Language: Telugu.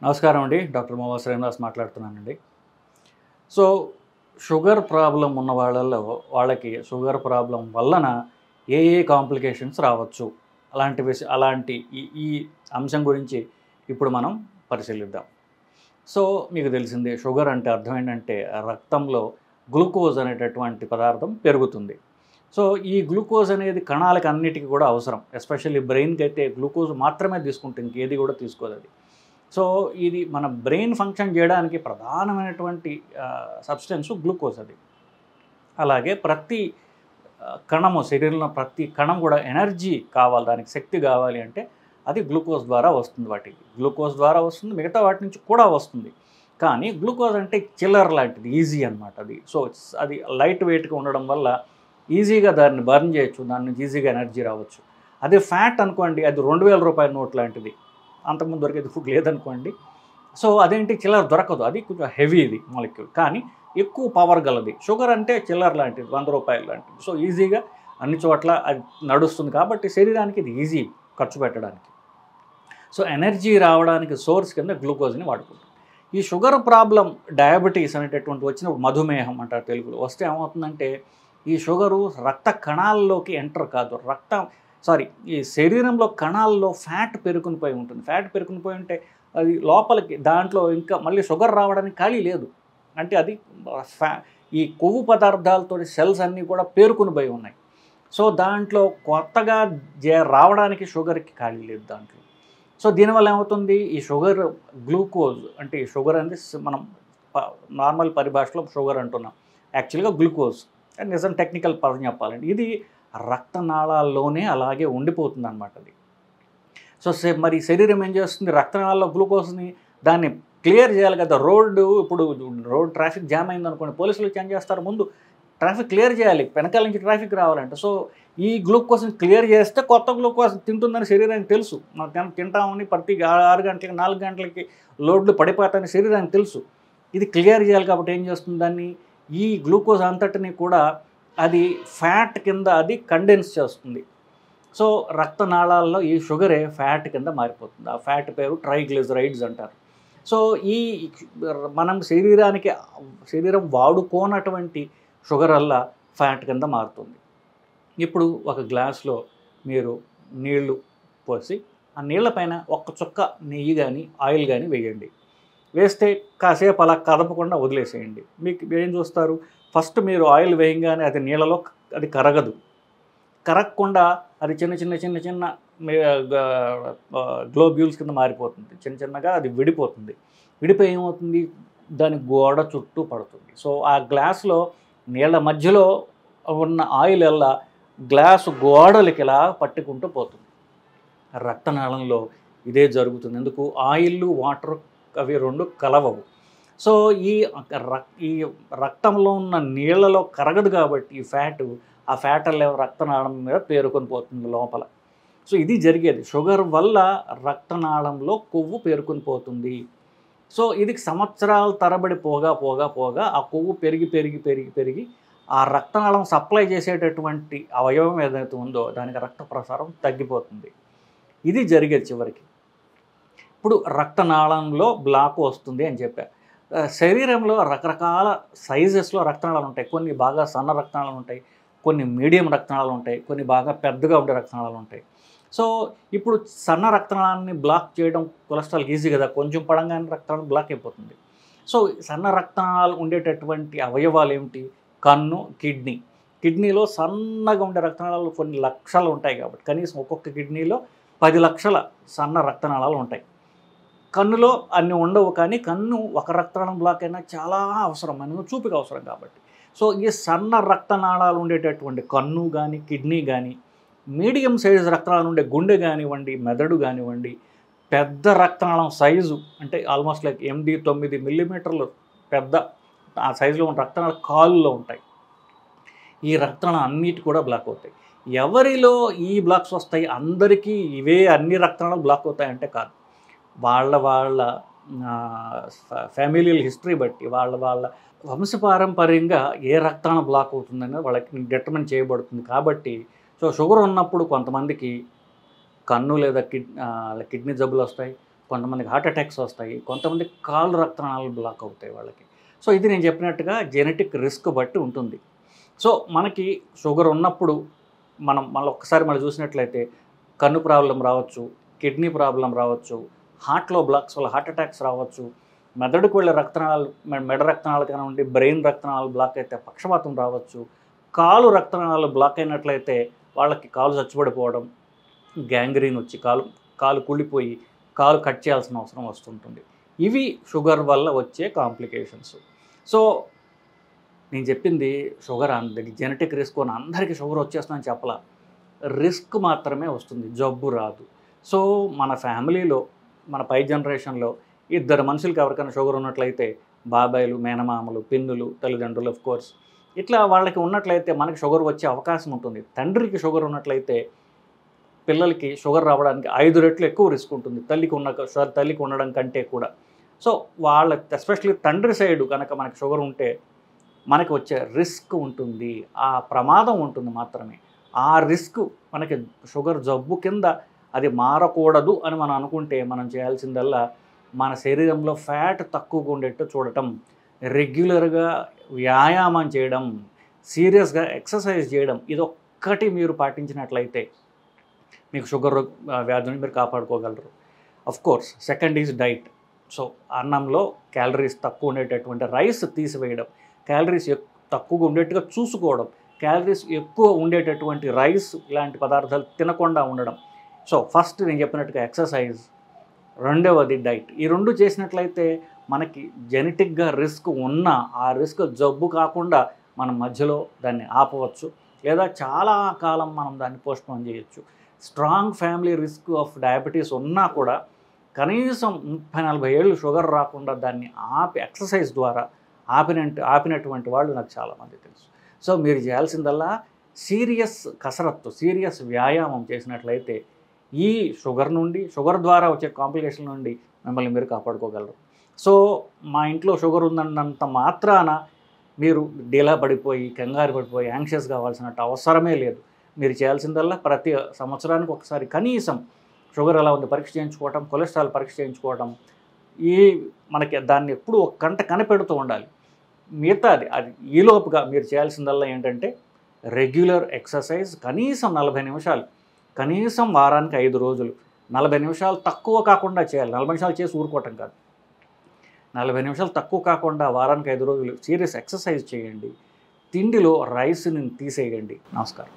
నమస్కారం అండి. డాక్టర్ మొహమ్మద్ శ్రీనివాస్ మాట్లాడుతున్నానండి. సో, షుగర్ ప్రాబ్లమ్ ఉన్న వాళ్ళకి షుగర్ ప్రాబ్లమ్ వలన ఏ ఏ కాంప్లికేషన్స్ రావచ్చు? అలాంటి ఈ అంశం గురించి ఇప్పుడు మనం పరిశీలిద్దాం. సో, మీకు తెలిసిందే షుగర్ అంటే అర్థం ఏంటంటే రక్తంలో గ్లూకోజ్ అనేటటువంటి పదార్థం పెరుగుతుంది. సో, ఈ గ్లూకోజ్ అనేది కణాలకు అన్నిటికి కూడా అవసరం. ఎస్పెషల్లీ బ్రెయిన్‌కి అయితే గ్లూకోజ్ మాత్రమే తీసుకుంటుంది. ఇంకేది కూడా తీసుకోదది. సో, ఇది మన బ్రెయిన్ ఫంక్షన్ చేయడానికి ప్రధానమైనటువంటి సబ్స్టెన్స్ గ్లూకోజ్ అది. అలాగే ప్రతి కణము శరీరంలో ప్రతి కణం కూడా ఎనర్జీ కావాలి, దానికి శక్తి కావాలి అంటే అది గ్లూకోజ్ ద్వారా వస్తుంది. గ్లూకోజ్ ద్వారా వస్తుంది, మిగతా వాటి నుంచి కూడా వస్తుంది. కానీ గ్లూకోజ్ అంటే చిల్లర్ లాంటిది, ఈజీ అనమాట అది. సో, అది లైట్ వెయిట్గా ఉండడం వల్ల ఈజీగా దాన్ని బర్న్ చేయొచ్చు, దాని నుంచి ఈజీగా ఎనర్జీ రావచ్చు. అదే ఫ్యాట్ అనుకోండి, అది 2000 రూపాయల నోట్ లాంటిది. అంతకుముందు దొరికేది ఇప్పుడు లేదనుకోండి. సో, అదేంటి చిల్లర దొరకదు, అది కొంచెం హెవీ ఇది మాలిక్యూల్, కానీ ఎక్కువ పవర్ గలది. షుగర్ అంటే చిల్లర లాంటిది, 100 రూపాయలు లాంటిది. సో, ఈజీగా అన్ని చోట్ల అది నడుస్తుంది కాబట్టి శరీరానికి ఇది ఈజీ ఖర్చు పెట్టడానికి. సో, ఎనర్జీ రావడానికి సోర్స్ కింద గ్లూకోజ్ని వాడుకుంటాం. ఈ షుగర్ ప్రాబ్లం, డయాబెటీస్ అనేటటువంటి వచ్చినప్పుడు, మధుమేహం అంటారు తెలుగులో, వస్తే ఏమవుతుందంటే ఈ షుగరు రక్త కణాల్లోకి ఎంటర్ కాదు, ఈ శరీరంలో కణాల్లో ఫ్యాట్ పెరుగునిపోయి ఉంటుంది. ఫ్యాట్ పెరుగునిపోయి ఉంటే అది లోపలికి దాంట్లో ఇంకా మళ్ళీ షుగర్ రావడానికి ఖాళీ లేదు. అంటే అది ఈ కొవ్వు పదార్థాలతో సెల్స్ అన్నీ కూడా పేరుకునిపోయి ఉన్నాయి. సో, దాంట్లో కొత్తగా రావడానికి షుగర్కి ఖాళీ లేదు దాంట్లో. సో, దీనివల్ల ఏమవుతుంది, ఈ షుగర్ గ్లూకోజ్ అంటే ఈ షుగర్ అనేది మనం నార్మల్ పరిభాషలో షుగర్ అంటున్నాం, యాక్చువల్గా గ్లూకోజ్ నిజం టెక్నికల్ పదం చెప్పాలండి. ఇది రక్తనాళాల్లోనే అలాగే ఉండిపోతుంది అనమాట అది. సో, మరి శరీరం ఏం చేస్తుంది, రక్తనాళాల్లో గ్లూకోజ్ని దాన్ని క్లియర్ చేయాలి కదా. ఇప్పుడు రోడ్ ట్రాఫిక్ జామ్ అయిందనుకోండి, పోలీసులు ఏం చేస్తారు, ముందు ట్రాఫిక్ క్లియర్ చేయాలి, వెనకాల నుంచి ట్రాఫిక్ రావాలంటే. సో, ఈ గ్లూకోజ్ని క్లియర్ చేస్తే కొత్త గ్లూకోజ్ తింటుందని శరీరానికి తెలుసు. మనం తింటామని ప్రతి 6 గంటలకి 4 గంటలకి లోడ్లు పడిపోతాయని శరీరానికి తెలుసు. ఇది క్లియర్ చేయాలి కాబట్టి ఏం చేస్తుంది, దాన్ని ఈ గ్లూకోజ్ అంతటిని కూడా అది ఫ్యాట్ కింద అది కండెన్స్ చేస్తుంది. సో, రక్తనాళాల్లో ఈ షుగరే ఫ్యాట్ కింద మారిపోతుంది. ఆ ఫ్యాట్ పేరు ట్రైగ్లిజరైడ్స్ అంటారు. సో, మనం శరీరం వాడుకోనటువంటి షుగర్ వల్ల ఫ్యాట్ కింద మారుతుంది. ఇప్పుడు ఒక గ్లాస్లో మీరు నీళ్లు పోసి ఆ నీళ్ల పైన ఒక్క చుక్క నెయ్యి కానీ ఆయిల్ కానీ వేయండి. వేస్తే కాసేపు అలా కదపకుండా వదిలేసేయండి. మీకు ఏం చూస్తారు, ఫస్ట్ మీరు ఆయిల్ వేయంగానే అది నీళ్ళలో అది కరగదు. కరగకుండా అది చిన్న గ్లోబ్యూల్స్ కింద మారిపోతుంది. చిన్నగా అది విడిపోతుంది. విడిపోయి ఏమవుతుంది, దాని గోడ చుట్టూ పడుతుంది. సో, ఆ గ్లాస్లో నీళ్ళ మధ్యలో ఉన్న ఆయిల్ ఎలా గ్లాసు గోడలకి ఇలా పట్టుకుంటూ పోతుంది. రక్తనాళంలో ఇదే జరుగుతుంది. ఎందుకు, ఆయిల్ వాటర్ అవి 2 కలవవు. సో, ఈ రక్తంలో ఉన్న నీళ్లలో కరగదు కాబట్టి ఆ ఫ్యాట్ రక్తనాళం మీద పేరుకొని పోతుంది లోపల. సో, ఇది జరిగేది. షుగర్ వల్ల రక్తనాళంలో కొవ్వు పేరుకొని పోతుంది. సో, ఇది సంవత్సరాల తరబడి పోగా ఆ కొవ్వు పెరిగి ఆ రక్తనాళం సప్లై చేసేటటువంటి అవయవం ఏదైతే ఉందో దానికి రక్త ప్రసారం తగ్గిపోతుంది. ఇది జరిగేది చివరికి. ఇప్పుడు రక్తనాళంలో బ్లాక్ వస్తుంది అని చెప్పారు. శరీరంలో రకరకాల సైజెస్లో రక్తనాళాలు ఉంటాయి. కొన్ని బాగా సన్న రక్తనాళాలు ఉంటాయి, కొన్ని మీడియం రక్తనాళాలు ఉంటాయి, కొన్ని బాగా పెద్దగా ఉండే రక్తనాళాలు ఉంటాయి. సో, ఇప్పుడు సన్న రక్తనాళాన్ని బ్లాక్ చేయడం కొలెస్ట్రాల్కి ఈజీ కదా, కొంచెం పడంగానే రక్తనాళం బ్లాక్ అయిపోతుంది. సో, సన్న రక్తనాళాలు ఉండేటటువంటి అవయవాలు ఏమిటి, కన్ను, కిడ్నీలో సన్నగా ఉండే రక్తనాళాలు కొన్ని లక్షలు ఉంటాయి కాబట్టి కనీసం ఒక్కొక్క కిడ్నీలో 10 లక్షల సన్న రక్తనాళాలు ఉంటాయి. కన్నులో అన్నీ ఉండవు, కానీ కన్ను ఒక రక్తనాళం బ్లాక్ అయినా చాలా అవసరం, మనకు చూపుకి అవసరం కాబట్టి. సో, ఈ సన్న రక్తనాళాలు ఉండేటటువంటి కన్ను కానీ కిడ్నీ కానీ, మీడియం సైజు రక్తనాళాలు ఉండే గుండె కానివ్వండి, మెదడు కానివ్వండి, పెద్ద రక్తనాళం సైజు అంటే ఆల్మోస్ట్ లైక్ 8-9 మిల్లీమీటర్లు పెద్ద ఆ సైజులో ఉన్న రక్తనాళాలు కాళ్ళలో ఉంటాయి. ఈ రక్తనాళాలు అన్నిటి కూడా బ్లాక్ అవుతాయి. ఎవరిలో ఈ బ్లాక్స్ వస్తాయి, అందరికీ ఇవే అన్ని రక్తనాళాలు బ్లాక్ అవుతాయంటే కాదు. వాళ్ళ ఫ్యామిలియల్ హిస్టరీ బట్టి, వాళ్ళ వంశపారంపర్యంగా ఏ రక్తనాళం బ్లాక్ అవుతుందని వాళ్ళకి డిటర్మిన్ చేయబడుతుంది. కాబట్టి సో, షుగర్ ఉన్నప్పుడు కొంతమందికి కన్ను లేదా కిడ్నీ జబ్బులు వస్తాయి, కొంతమందికి హార్ట్ అటాక్స్ వస్తాయి, కొంతమంది కాళ్ళు రక్తనాళాలు బ్లాక్ అవుతాయి వాళ్ళకి. సో ఇది నేను చెప్పినట్టుగా జెనెటిక్ రిస్క్ బట్టి ఉంటుంది. సో మనకి షుగర్ ఉన్నప్పుడు మళ్ళీ ఒక్కసారి మనం చూసినట్లయితే కన్ను ప్రాబ్లం రావచ్చు, కిడ్నీ ప్రాబ్లం రావచ్చు, హార్ట్లో బ్లాక్స్ వల్ల హార్ట్ అటాక్స్ రావచ్చు, మెదడుకు వెళ్ళే రక్తనాళాలు మెడ రక్తనాళాలు కానివ్వండి, బ్రెయిన్ రక్తనాళాలు బ్లాక్ అయితే పక్షవాతం రావచ్చు, కాలు రక్తనాళాలు బ్లాక్ అయినట్లయితే వాళ్ళకి కాలు చచ్చుబడిపోవడం, గ్యాంగ్రీన్ వచ్చి కాలు కుళ్ళిపోయి కాలు కట్ చేయాల్సిన అవసరం వస్తుంటుంది. ఇవి షుగర్ వల్ల వచ్చే కాంప్లికేషన్స్. సో నేను చెప్పింది షుగర్ జెనెటిక్ రిస్క్ అని అందరికీ షుగర్ వచ్చేస్తుందని చెప్పలా, రిస్క్ మాత్రమే వస్తుంది, జబ్బు రాదు. సో మన ఫ్యామిలీలో మన పై జనరేషన్లో ఇద్దరు మనుషులకి ఎవరికైనా షుగర్ ఉన్నట్లయితే బాబాయిలు, మేనమామలు, పిన్నులు, తల్లిదండ్రులు ఆఫ్ కోర్స్ ఇట్లా వాళ్ళకి ఉన్నట్లయితే మనకి షుగర్ వచ్చే అవకాశం ఉంటుంది. తండ్రికి షుగర్ ఉన్నట్లయితే పిల్లలకి షుగర్ రావడానికి 5 రెట్లు ఎక్కువ రిస్క్ ఉంటుంది తల్లికి ఉండడం కంటే కూడా. సో వాళ్ళ ఎస్పెషల్లీ తండ్రి సైడు కనుక మనకి షుగర్ ఉంటే మనకి వచ్చే రిస్క్ ఉంటుంది, ఆ ప్రమాదం ఉంటుంది మాత్రమే. ఆ రిస్క్ మనకి షుగర్ జబ్బు కింద అది మారకూడదు అని మనం అనుకుంటే మనం చేయాల్సిందల్లా మన శరీరంలో ఫ్యాట్ తక్కువగా ఉండేట్టు చూడటం, రెగ్యులర్గా వ్యాయామం చేయడం, సీరియస్గా ఎక్సర్సైజ్ చేయడం, ఇదొక్కటి మీరు పాటించినట్లయితే మీకు షుగర్ వ్యాధిని మీరు కాపాడుకోగలరు. Course second is diet. So అన్నంలో క్యాలరీస్ తక్కువ ఉండేటటువంటి రైస్ తీసివేయడం, క్యాలరీస్ తక్కువగా ఉండేట్టుగా చూసుకోవడం, క్యాలరీస్ ఎక్కువ ఉండేటటువంటి రైస్ ఇలాంటి పదార్థాలు తినకుండా ఉండడం. సో ఫస్ట్ నేను చెప్పినట్టుగా ఎక్సర్సైజ్, రెండవది డైట్. ఈ రెండు చేసినట్లయితే మనకి జెనెటిక్గా రిస్క్ ఉన్న ఆ రిస్క్ జబ్బు కాకుండా మనం మధ్యలో దాన్ని ఆపవచ్చు, లేదా చాలా కాలం మనం దాన్ని పోస్ట్పోన్ చేయొచ్చు. Strong family risk of diabetes ఉన్నా కూడా కనీసం 30-40 ఏళ్ళు షుగర్ రాకుండా దాన్ని ఎక్సర్సైజ్ ద్వారా ఆపినటువంటి వాళ్ళు నాకు చాలామంది తెలుసు. సో మీరు చేయాల్సిందల్లా సీరియస్ కసరత్తు, సీరియస్ వ్యాయామం చేసినట్లయితే ఈ షుగర్ ద్వారా వచ్చే కాంప్లికేషన్ నుండి మిమ్మల్ని మీరు కాపాడుకోగలరు. సో మా ఇంట్లో షుగర్ ఉందన్నంత మాత్రాన మీరు డీలా పడిపోయి, కంగారు పడిపోయి, యాంగ్షియస్ కావాల్సినట్టు అవసరమే లేదు. మీరు చేయాల్సిందల్లా ప్రతి సంవత్సరానికి ఒకసారి కనీసం షుగర్ ఎలా ఉంది పరీక్ష చేయించుకోవటం, కొలెస్ట్రాల్ పరీక్ష చేయించుకోవటం, మనకి దాన్ని ఎప్పుడు ఒక గంట కనిపెడుతూ ఉండాలి. మిగతాది ఈలోపుగా మీరు చేయాల్సిందల్లా ఏంటంటే రెగ్యులర్ ఎక్సర్సైజ్, కనీసం 40 నిమిషాలు, కనీసం వారానికి 5 రోజులు, 40 నిమిషాలు తక్కువ కాకుండా చేయాలి. 40 నిమిషాలు చేసి ఊరుకోవటం కాదు, 40 నిమిషాలు తక్కువ కాకుండా వారానికి 5 రోజులు సీరియస్ ఎక్సర్సైజ్ చేయండి. తిండిలో రైస్ని తీసేయండి. నమస్కారం.